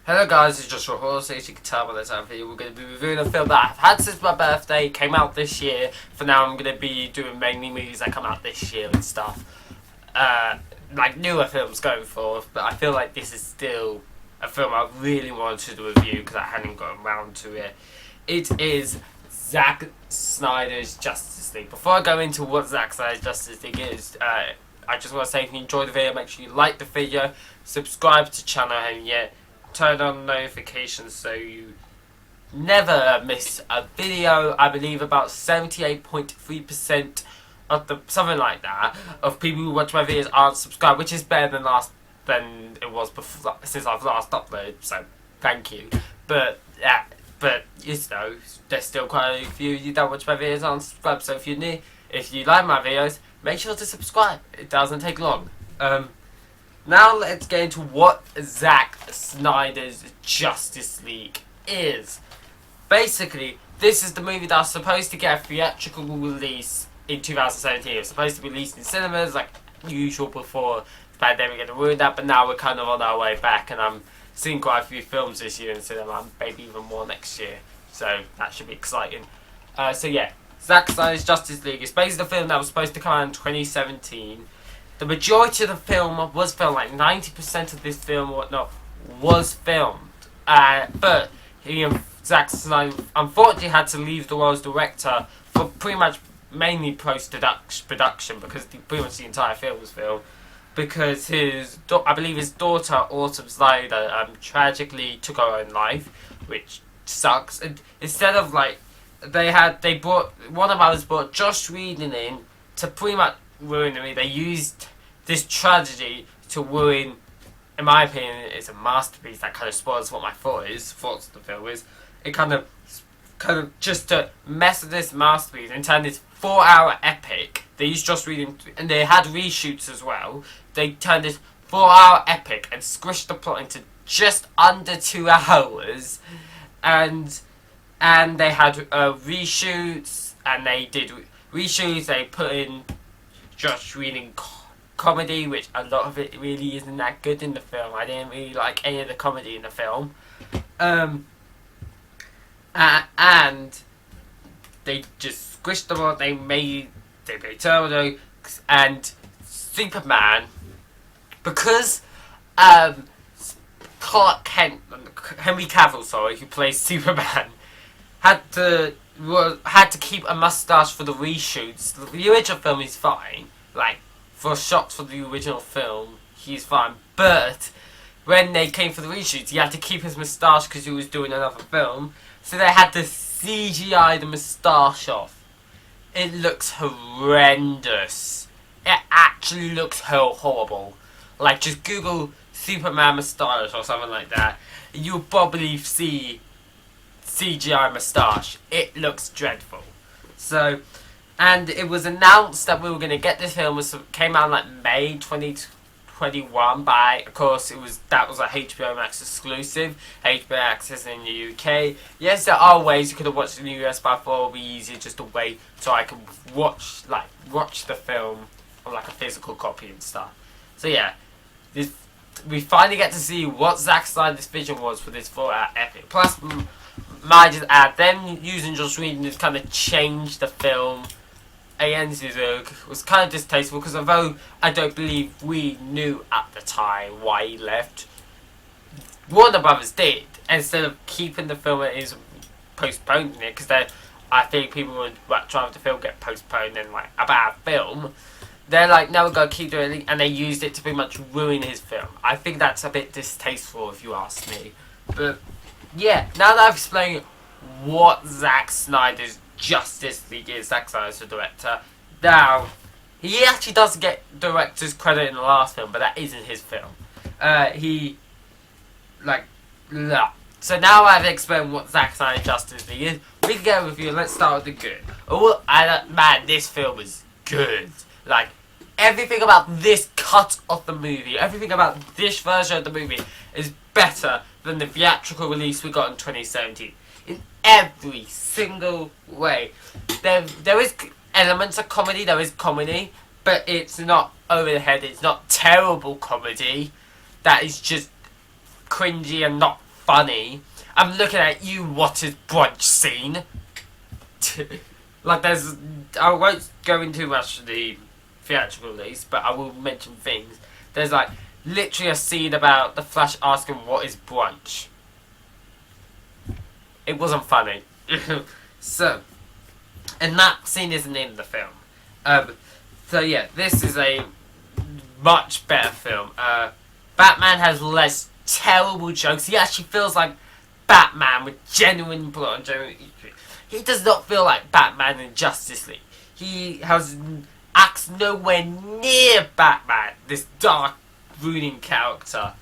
Hello guys, it's Joshua Horse. As you can tell by the time video, we're going to be reviewing a film that I've had since my birthday, came out this year. For now, I'm going to be doing mainly movies that come out this year and stuff. Like newer films going forth, but I feel like this is still a film I really wanted to review because I hadn't got around to it. It is Zack Snyder's Justice League. Before I go into what Zack Snyder's Justice League is, I just want to say if you enjoyed the video, make sure you like the video, subscribe to the channel, and turn on notifications so you never miss a video. I believe about 78.3% of the something like that of people who watch my videos aren't subscribed, which is better than it was before since I've last uploaded. So thank you. But you know, there's still quite a few you don't watch my videos aren't subscribed. So if you're new, if you like my videos, make sure to subscribe. It doesn't take long. Now let's get into what Zack Snyder's Justice League is. Basically, this is the movie that was supposed to get a theatrical release in 2017. It was supposed to be released in cinemas like usual before the pandemic had ruined that, but now we're kind of on our way back, and I'm seeing quite a few films this year in cinema, and maybe even more next year. So that should be exciting. So yeah, Zack Snyder's Justice League is basically the film that was supposed to come out in 2017. The majority of the film was filmed, like 90% of this film or whatnot was filmed. But Zack Snyder unfortunately had to leave the role as director for pretty much mainly post-production because pretty much the entire film was filmed. Because I believe his daughter, Autumn Snyder, tragically took her own life, which sucks. And instead of like, they brought, Warner Brothers brought Josh Whedon in to pretty much ruin me. They used this tragedy to ruin, in my opinion, it's a masterpiece that kind of spoils what my thoughts of the film is. It kind of just to mess with this masterpiece and turn this 4-hour epic. They used Joss Whedon, and they had reshoots as well. They turned this 4-hour epic and squished the plot into just under 2 hours, and they had reshoots, and they did reshoots. They put in Josh Whedon comedy, which a lot of it really isn't that good in the film. I didn't really like any of the comedy in the film. And they just squished them all. They made Turbo and Superman, because Clark Kent, Henry Cavill, who plays Superman, had to keep a mustache for the reshoots. The original film is fine, like for shots for the original film, he's fine. But when they came for the reshoots, he had to keep his moustache because he was doing another film. So they had to CGI the moustache off. It looks horrendous. It actually looks horrible. Like, just Google Superman moustache or something like that. You'll probably see CGI moustache. It looks dreadful. So, and it was announced that we were going to get this film. Came out in like May 2021, of course that was a HBO Max exclusive. HBO Access in the UK. Yes, there are ways you could have watched it in the US, but I thought it would be easier just to wait so I could watch the film on like a physical copy and stuff. So yeah, we finally get to see what Zack Snyder's vision was for this 4-hour epic. Plus, might just add, them using Joss Whedon has kind of changed the film. Again, this was kind of distasteful because although I don't believe we knew at the time why he left, Warner Brothers did. Instead of keeping the film it is, postponing it, because I think people would much rather the film get postponed than like a bad film. They're like, no, we're going to keep doing it, and they used it to pretty much ruin his film. I think that's a bit distasteful if you ask me. But yeah, now that I've explained what Zack Snyder's Justice League is, Zack Snyder's the director. Now, he actually does get director's credit in the last film, but that isn't his film. So now I've explained what Zack Snyder's Justice League is, we can get a review. Let's start with the good. Man, this film is good. Like, everything about this cut of the movie, everything about this version of the movie is better than the theatrical release we got in 2017. In every single way. There is elements of comedy, there is comedy, but it's not over the head, it's not terrible comedy that is just cringy and not funny. I'm looking at you, what is brunch scene? Like, there's... I won't go into too much of the theatrical release, but I will mention things. There's, like, literally a scene about the Flash asking what is brunch. It wasn't funny. So, and that scene isn't in the film. So yeah, this is a much better film. Batman has less terrible jokes. He actually feels like Batman with genuine plot and genuine history. He does not feel like Batman in Justice League. He acts nowhere near Batman, this dark, brooding character.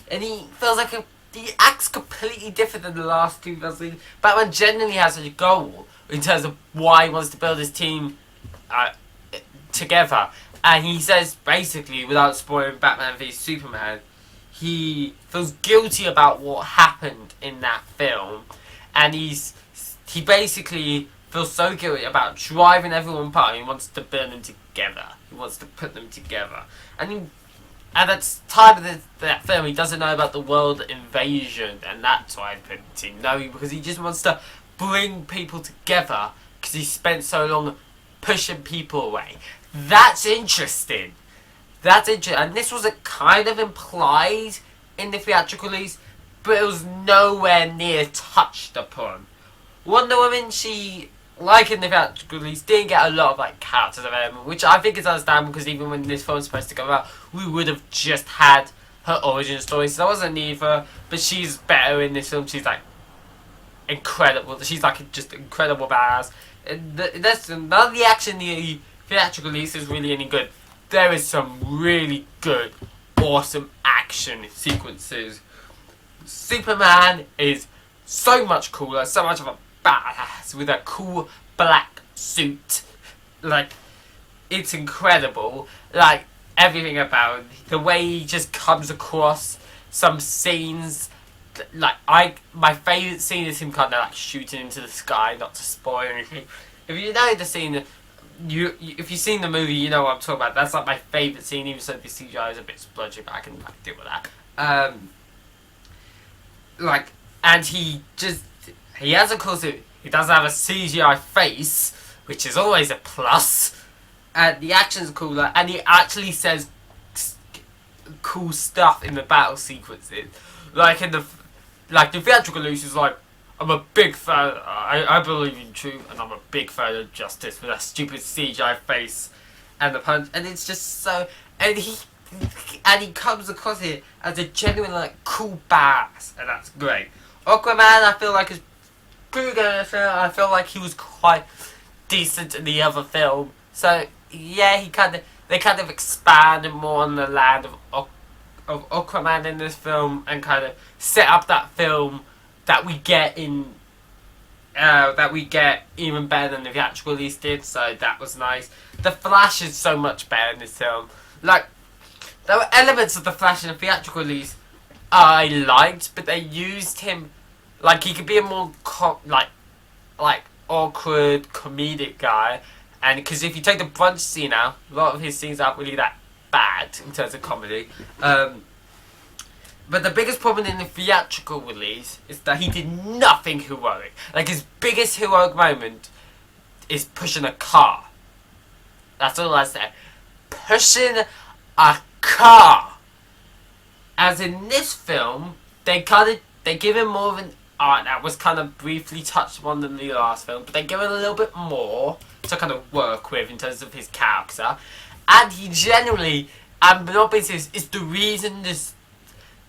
And he feels like he acts completely different than the last two films. Batman genuinely has a goal in terms of why he wants to build his team together. And he says, basically, without spoiling Batman v Superman, he feels guilty about what happened in that film. And he basically feels so guilty about driving everyone apart. He wants to burn them together. He wants to put them together. And at the time of that film, he doesn't know about the world invasion, and that's why I put it in. No, because he just wants to bring people together because he spent so long pushing people away. That's interesting. That's interesting. And this was kind of implied in the theatrical release, but it was nowhere near touched upon. Wonder Woman, she, like in the theatrical release, didn't get a lot of like character development, which I think is understandable because even when this film's supposed to come out, we would have just had her origin story, so there wasn't a need for her. But she's better in this film. She's like incredible. She's like just incredible badass. None of the action in the theatrical release is really any good. There is some really good, awesome action sequences. Superman is so much cooler, so much of a badass with a cool black suit. Like, it's incredible. Like, everything about it. The way he just comes across some scenes. Like, my favourite scene is him kind of like shooting into the sky, not to spoil anything. If you know the scene, if you've seen the movie, you know what I'm talking about. That's like my favourite scene, even though the CGI is a bit splodgy, but I can like deal with that. And he has a cool suit. He doesn't have a CGI face, which is always a plus. And the action's cooler, and he actually says cool stuff in the battle sequences. Like in the theatrical release is like, I'm a big fan. I believe in truth, and I'm a big fan of justice with that stupid CGI face and the punch, and it's just so. And he comes across it as a genuine like cool badass, and that's great. Aquaman, I feel like is pretty good in the film. I feel like he was quite decent in the other film. So yeah, they kind of expanded more on the land of Aquaman in this film and kind of set up that film that we get even better than the theatrical release did. So that was nice. The Flash is so much better in this film. Like, there were elements of the Flash in the theatrical release I liked, but they used him like he could be a more like awkward comedic guy. And because if you take the brunch scene out, a lot of his scenes aren't really that bad in terms of comedy. But the biggest problem in the theatrical release is that he did nothing heroic. Like, his biggest heroic moment is pushing a car. That's all I say. Pushing a car. As in this film, they give him more of an art that was kind of briefly touched upon in the last film, but they give him a little bit more to kind of work with in terms of his character. And he generally, I'm not being serious, is the reason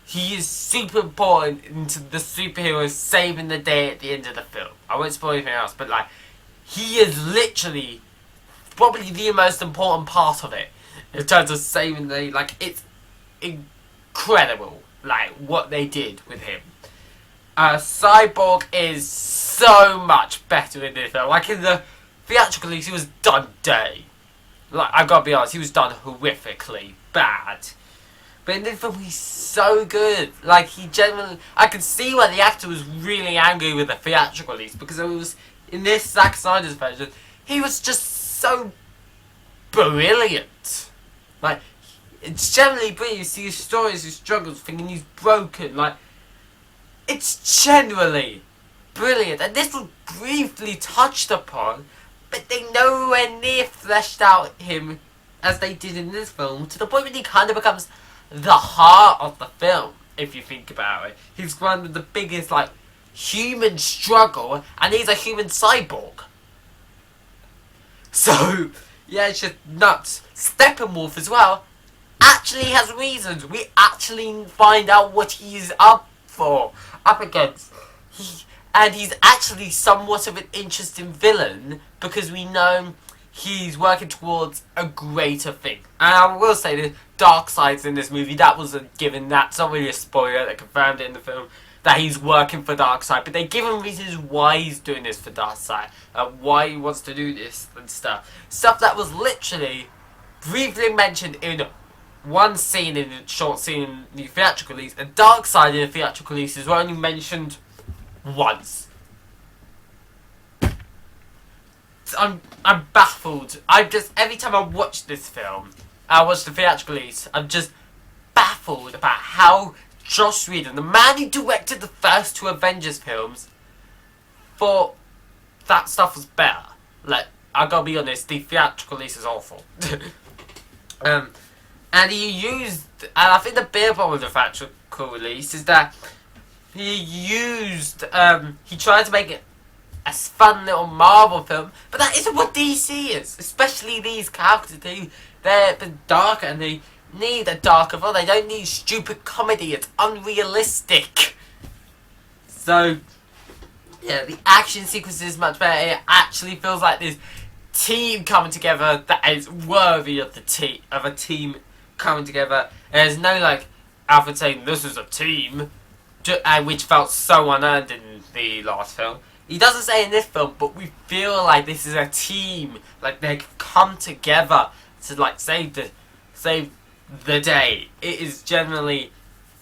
he is super important into the superheroes saving the day at the end of the film. I won't spoil anything else, but like, he is literally probably the most important part of it in terms of saving the day. Like, it's incredible, like, what they did with him. Cyborg is so much better in this film. Like, in the theatrical release, he was done dirty. Like, I've got to be honest, he was done horrifically bad. But in this film, he's so good. Like, he genuinely... I can see why the actor was really angry with the theatrical release, because it was, in this Zack Snyder's version, he was just so brilliant. Like, it's generally brilliant. You see his stories, his struggles, thinking he's broken. Like, It's generally brilliant, and this was briefly touched upon, but they nowhere near fleshed out him as they did in this film, to the point where he kind of becomes the heart of the film, if you think about it. He's one of the biggest, like, human struggle, and he's a human cyborg. So, yeah, it's just nuts. Steppenwolf as well actually has reasons. We actually find out what he's up against. And he's actually somewhat of an interesting villain, because we know he's working towards a greater thing. And I will say the dark sides in this movie, that was a given. That's not really a spoiler, they confirmed it in the film, that he's working for Darkseid. But they give him reasons why he's doing this for Darkseid, why he wants to do this and stuff. Stuff that was literally briefly mentioned in one scene, in a short scene in the theatrical release, and Darkseid in the theatrical releases were only mentioned once. I'm baffled. Every time I watch this film, I watch the theatrical release, I'm just baffled about how Joss Whedon, the man who directed the first two Avengers films, thought that stuff was better. Like, I gotta be honest, the theatrical release is awful. And he used, and I think the big problem with the theatrical release is that he tried to make it a fun little Marvel film, but that isn't what DC is. Especially these characters, they're a bit darker, and they need a darker film. They don't need stupid comedy. It's unrealistic. So, yeah, the action sequence is much better. It actually feels like this team coming together that is worthy of a team coming together. There's no, like, Alfred saying this is a team, which felt so unearned in the last film. He doesn't say in this film, but we feel like this is a team. Like, they come together to, like, save the day. It is generally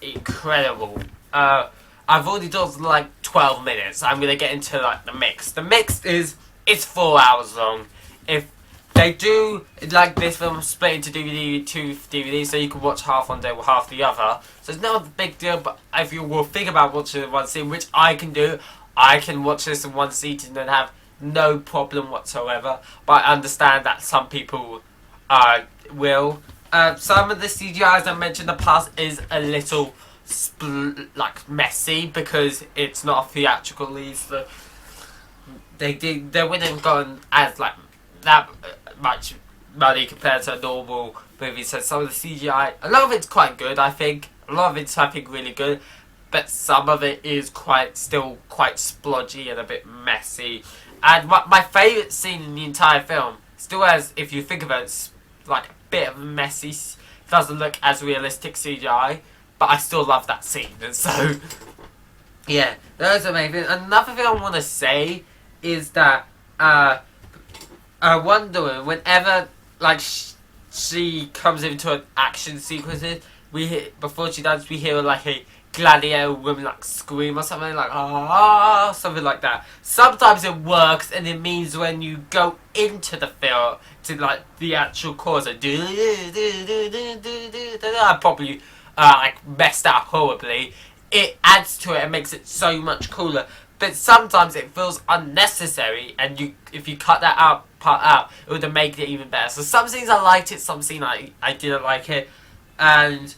incredible. I've already done, like, 12 minutes. I'm going to get into, like, the mix. The mix it's 4 hours long. If they do, like this film, split into two DVDs, so you can watch half one day or half the other. So it's not a big deal, but if you will think about watching it in one scene, which I can do, I can watch this in one seating and have no problem whatsoever. But I understand that some people will. Some of the CGI, as I mentioned in the past, is a little messy, because it's not a theatrical release. So they wouldn't have gone as like that much money compared to a normal movie. So some of the CGI, a lot of it's quite good, I think. A lot of it's, I think, really good. But some of it is still quite splodgy and a bit messy. And my favourite scene in the entire film still has, if you think about it, it's like a bit of a messy, doesn't look as realistic CGI, but I still love that scene. And so, yeah, those are amazing. Another thing I want to say is that Wonder Woman, whenever like she comes into an action sequences, before she does, we hear like a gladiator woman like scream or something like something like that. Sometimes it works, and it means when you go into the film to like the actual chorus, I probably like messed up horribly. It adds to it and makes it so much cooler. But sometimes it feels unnecessary, and if you cut that part out, it would have made it even better. So some scenes I liked it, some scenes I didn't like it, and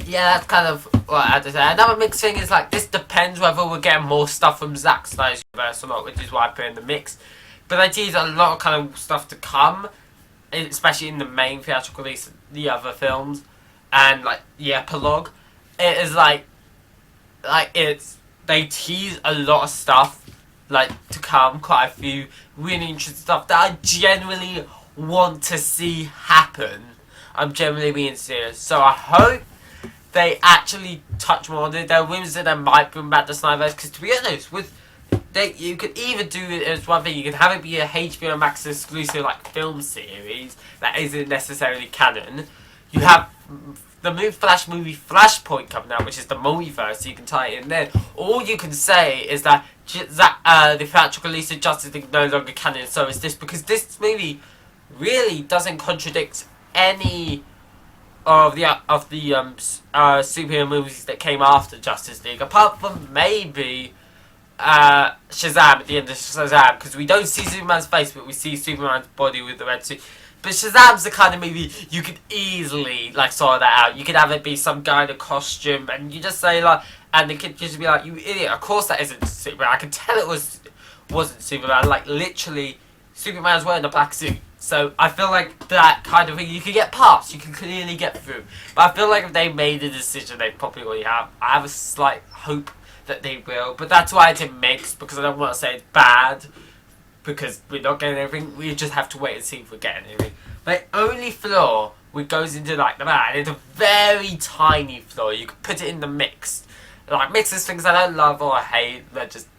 yeah, that's kind of what I had to say. Another mixed thing is like, this depends whether we're getting more stuff from Zack Snyder's universe or not, which is why I put in the mix. But I tease a lot of kind of stuff to come, especially in the main theatrical release, the other films, and like the epilogue. It is they tease a lot of stuff like to come, quite a few really interesting stuff that I genuinely want to see happen. I'm genuinely being serious, so I hope they actually touch more on it. There are rumors that they might bring back the Snyderverse, because to be honest, you could either do it as one thing, you can have it be a HBO Max exclusive like film series that isn't necessarily canon. You have the Flash movie Flashpoint coming out, which is the multiverse, so you can tie it in there. All you can say is that the theatrical release of Justice League no longer canon, so is this, because this movie really doesn't contradict any of the superhero movies that came after Justice League, apart from maybe Shazam at the end of Shazam, because we don't see Superman's face, but we see Superman's body with the red suit. But Shazam's the kind of movie you could easily like sort that out. You could have it be some guy in a costume, and you just say like, and the kid just be like, "You idiot! Of course that isn't Superman. I can tell it wasn't Superman. Like literally, Superman's wearing a black suit." So I feel like that kind of thing you can get past. You can clearly get through. But I feel like if they made a decision, they probably already have. I have a slight hope that they will, but that's why it's a mix, because I don't want to say it's bad, because we're not getting anything. We just have to wait and see if we're getting anything. My only flaw, which goes into like the bad, it's a very tiny flaw. You could put it in the mix. Like mixes things I don't love or hate. They're just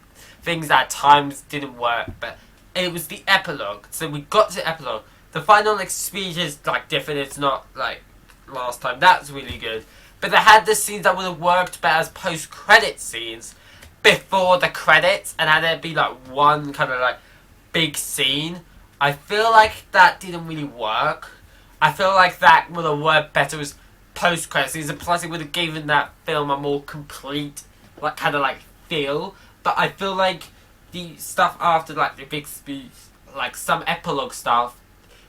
things that at times didn't work, but it was the epilogue. So we got to the epilogue. The final like speech is like different. It's not like last time. That's really good. But they had the scenes that would have worked better as post-credit scenes before the credits, and had it be like one kind of like big scene. I feel like that didn't really work. I feel like that would have worked better as post-credit scenes, and plus it would have given that film a more complete, like kind of like feel. But I feel like the stuff after like the big speech, like some epilogue stuff,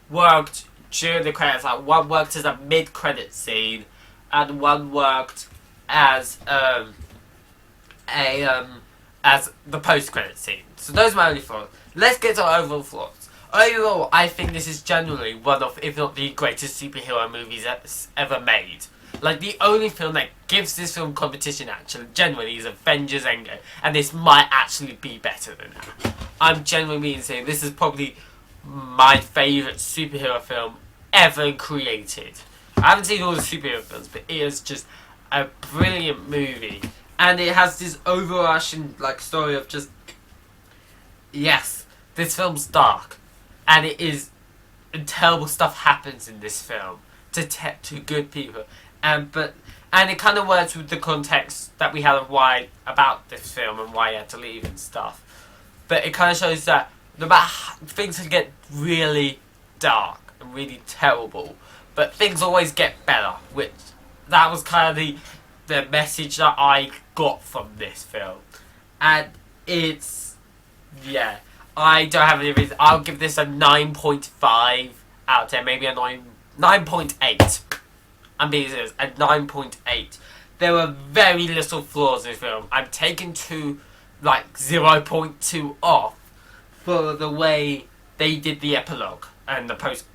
worked during the credits. Like one worked as a mid-credit scene, and one worked as as the post-credit scene. So those are my only flaws. Let's get to our overall flaws. Overall, I think this is generally one of, if not the greatest superhero movies ever made. Like, the only film that gives this film competition, actually, generally, is Avengers Endgame. And this might actually be better than that. I'm genuinely saying this is probably my favourite superhero film ever created. I haven't seen all the superhero films, but it is just a brilliant movie. And it has this overarching, like, story of just, yes, this film's dark. And it is, and terrible stuff happens in this film to good people. And it kind of works with the context that we had of why, about this film and why he had to leave and stuff. But it kind of shows that no matter things can get really dark and really terrible, but things always get better, which that was kind of the message that I got from this film. And it's, yeah, I don't have any reason. I'll give this a 9.5 out of 10, maybe a 9.8. I'm being serious, a 9.8. There were very little flaws in the film. I'm taking to like 0.2 off for the way they did the epilogue and the post.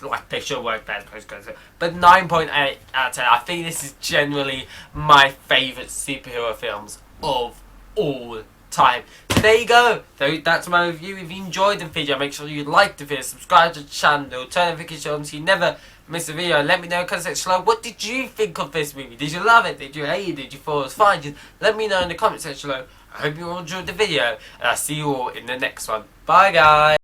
Like they should work better as post. But 9.8 out of 10. I think this is generally my favourite superhero films of all time. So there you go. That's my review. If you enjoyed the video, make sure you like the video, subscribe to the channel, turn notifications on so you never miss a video. Let me know in the comment section below. What did you think of this movie? Did you love it? Did you hate it? Did you thought it was fine? Just let me know in the comment section below. I hope you all enjoyed the video, and I'll see you all in the next one. Bye guys.